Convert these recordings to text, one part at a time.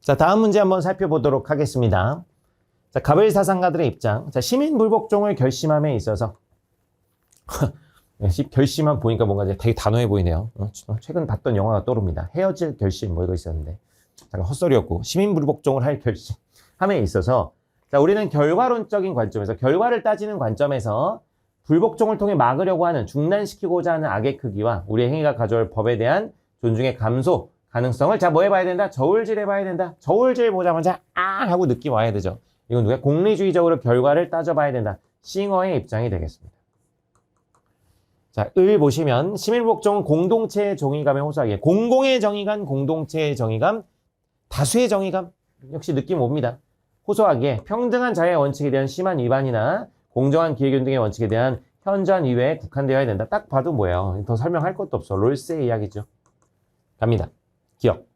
자, 다음 문제 한번 살펴보도록 하겠습니다. 자, 가벨 사상가들의 입장. 자, 시민 불복종을 결심함에 있어서 결심함 보니까 뭔가 되게 단호해 보이네요. 최근 봤던 영화가 떠오릅니다. 헤어질 결심 뭐 이거 있었는데 잠깐 헛소리였고 시민 불복종을 할 결심함에 있어서 자, 우리는 결과론적인 관점에서 결과를 따지는 관점에서 불복종을 통해 막으려고 하는 중단시키고자 하는 악의 크기와 우리의 행위가 가져올 법에 대한 존중의 감소 가능성을 자, 뭐 해봐야 된다? 저울질 해봐야 된다. 저울질 보자마자 하고 느낌 와야 되죠. 이건 누가 공리주의적으로 결과를 따져봐야 된다. 싱어의 입장이 되겠습니다. 자, 을 보시면 시민복종은 공동체의 정의감에 호소하기에 공공의 정의감, 공동체의 정의감, 다수의 정의감 역시 느낌 옵니다. 호소하기에 평등한 자유의 원칙에 대한 심한 위반이나 공정한 기회균 등의 원칙에 대한 현저한 이외에 국한되어야 된다. 딱 봐도 뭐예요. 더 설명할 것도 없어. 롤스의 이야기죠. 갑니다. 기억.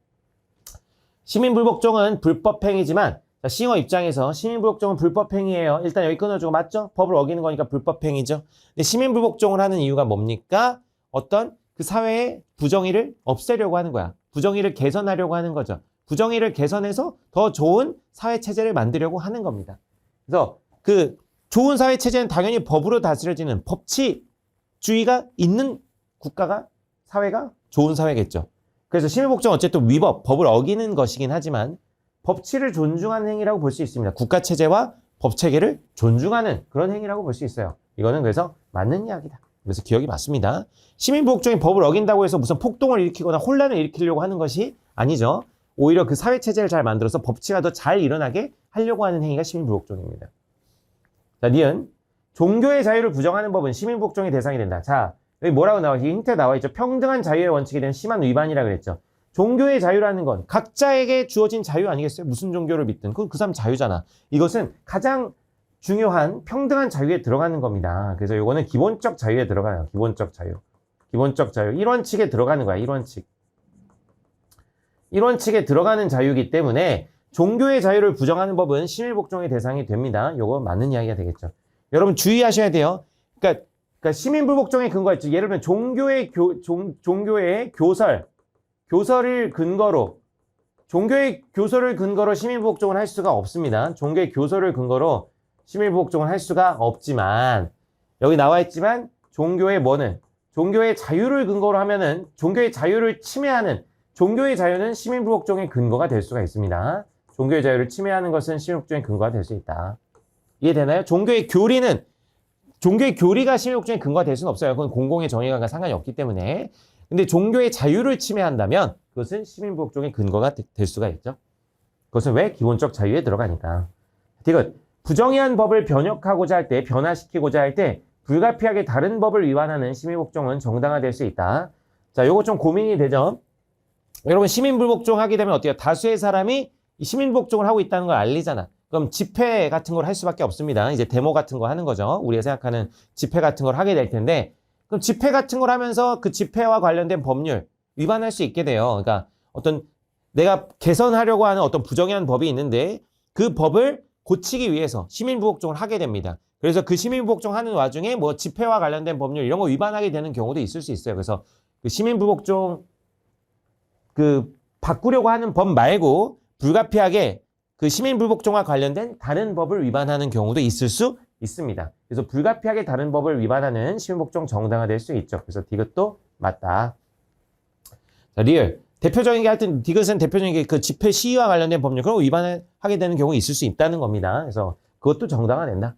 시민불복종은 불법행위지만 자, 싱어 입장에서 시민불복종은 불법행위예요. 일단 여기 끊어주고 맞죠? 법을 어기는 거니까 불법행위죠. 근데 시민불복종을 하는 이유가 뭡니까? 어떤 그 사회의 부정의를 없애려고 하는 거야. 부정의를 개선하려고 하는 거죠. 부정의를 개선해서 더 좋은 사회체제를 만들려고 하는 겁니다. 그래서 그 좋은 사회체제는 당연히 법으로 다스려지는 법치주의가 있는 국가가, 사회가 좋은 사회겠죠. 그래서 시민복종은 어쨌든 위법, 법을 어기는 것이긴 하지만 법치를 존중하는 행위라고 볼 수 있습니다. 국가체제와 법체계를 존중하는 그런 행위라고 볼 수 있어요. 이거는 그래서 맞는 이야기다. 그래서 기억이 맞습니다. 시민복종이 법을 어긴다고 해서 무슨 폭동을 일으키거나 혼란을 일으키려고 하는 것이 아니죠. 오히려 그 사회체제를 잘 만들어서 법치가 더 잘 일어나게 하려고 하는 행위가 시민불복종입니다. 자, 니은. 종교의 자유를 부정하는 법은 시민복종의 대상이 된다. 자, 여기 뭐라고 나와 있죠? 힌트에 나와 있죠. 평등한 자유의 원칙에 대한 심한 위반이라 그랬죠. 종교의 자유라는 건 각자에게 주어진 자유 아니겠어요? 무슨 종교를 믿든. 그건 그 사람 자유잖아. 이것은 가장 중요한 평등한 자유에 들어가는 겁니다. 그래서 이거는 기본적 자유에 들어가요. 기본적 자유. 기본적 자유. 1원칙에 들어가는 거야. 1원칙. 1원칙에 들어가는 자유이기 때문에 종교의 자유를 부정하는 법은 시민복종의 대상이 됩니다. 이거 맞는 이야기가 되겠죠. 여러분 주의하셔야 돼요. 그러니까 시민불복종의 근거가 있죠. 예를 들면 종교의 교설을 근거로 종교의 교설을 근거로 시민불복종을 할 수가 없습니다. 종교의 교설을 근거로 시민불복종을 할 수가 없지만 여기 나와 있지만 종교의 뭐는 종교의 자유를 근거로 하면은 종교의 자유를 침해하는 종교의 자유는 시민불복종의 근거가 될 수가 있습니다. 종교의 자유를 침해하는 것은 시민불복종의 근거가 될 수 있다. 이해되나요? 종교의 교리가 시민복종의 근거가 될 수는 없어요. 그건 공공의 정의가 상관이 없기 때문에. 근데 종교의 자유를 침해한다면 그것은 시민불복종의 근거가 될 수가 있죠. 그것은 왜? 기본적 자유에 들어가니까. 이것 부정의한 법을 변혁하고자 할 때, 변화시키고자 할 때 불가피하게 다른 법을 위반하는 시민불복종은 정당화될 수 있다. 자, 요거 좀 고민이 되죠. 여러분 시민불복종 하게 되면 어때요? 다수의 사람이 시민불복종을 하고 있다는 걸 알리잖아. 그럼 집회 같은 걸 할 수밖에 없습니다. 이제 데모 같은 거 하는 거죠. 우리가 생각하는 집회 같은 걸 하게 될 텐데 그럼 집회 같은 걸 하면서 그 집회와 관련된 법률 위반할 수 있게 돼요. 그러니까 어떤 내가 개선하려고 하는 어떤 부정의한 법이 있는데 그 법을 고치기 위해서 시민불복종을 하게 됩니다. 그래서 그 시민불복종 하는 와중에 뭐 집회와 관련된 법률 이런 거 위반하게 되는 경우도 있을 수 있어요. 그래서 그 시민불복종 바꾸려고 하는 법 말고 불가피하게 그 시민불복종과 관련된 다른 법을 위반하는 경우도 있을 수 있습니다. 그래서 불가피하게 다른 법을 위반하는 시민복종 정당화될 수 있죠. 그래서 디귿도 맞다. 자, 리얼. 대표적인 게 하여튼 디귿은 대표적인 게 그 집회 시위와 관련된 법률 그런 거 위반을 하게 되는 경우가 있을 수 있다는 겁니다. 그래서 그것도 정당화된다.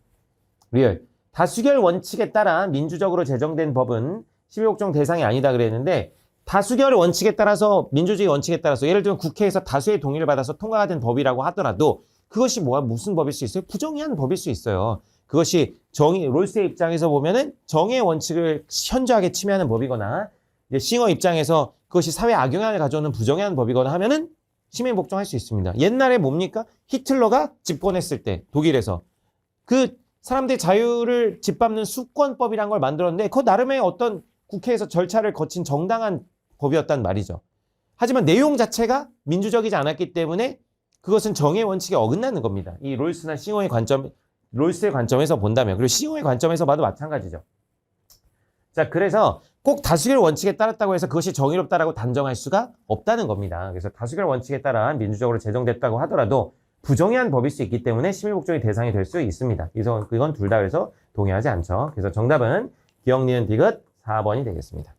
리얼. 다수결 원칙에 따라 민주적으로 제정된 법은 시민복종 대상이 아니다 그랬는데 다수결 원칙에 따라서 민주주의 원칙에 따라서 예를 들면 국회에서 다수의 동의를 받아서 통과가 된 법이라고 하더라도 그것이 무슨 법일 수 있어요? 부정의한 법일 수 있어요. 그것이 롤스의 입장에서 보면은 정의의 원칙을 현저하게 침해하는 법이거나 이제 싱어 입장에서 그것이 사회 악영향을 가져오는 부정의한 법이거나 하면은 시민복종할 수 있습니다. 옛날에 뭡니까? 히틀러가 집권했을 때 독일에서 그 사람들의 자유를 짓밟는 수권법이란 걸 만들었는데 그거 나름의 어떤 국회에서 절차를 거친 정당한 법이었단 말이죠. 하지만 내용 자체가 민주적이지 않았기 때문에 그것은 정의의 원칙에 어긋나는 겁니다. 이 롤스나 싱어의 관점에서 본다면 그리고 싱어의 관점에서 봐도 마찬가지죠. 자, 그래서 꼭 다수결 원칙에 따랐다고 해서 그것이 정의롭다라고 단정할 수가 없다는 겁니다. 그래서 다수결 원칙에 따라 민주적으로 제정됐다고 하더라도 부정의한 법일 수 있기 때문에 심의복종의 대상이 될 수 있습니다. 그래서 그건 둘 다 그래서 동의하지 않죠. 그래서 정답은 기억, 니은, 디귿 4번이 되겠습니다.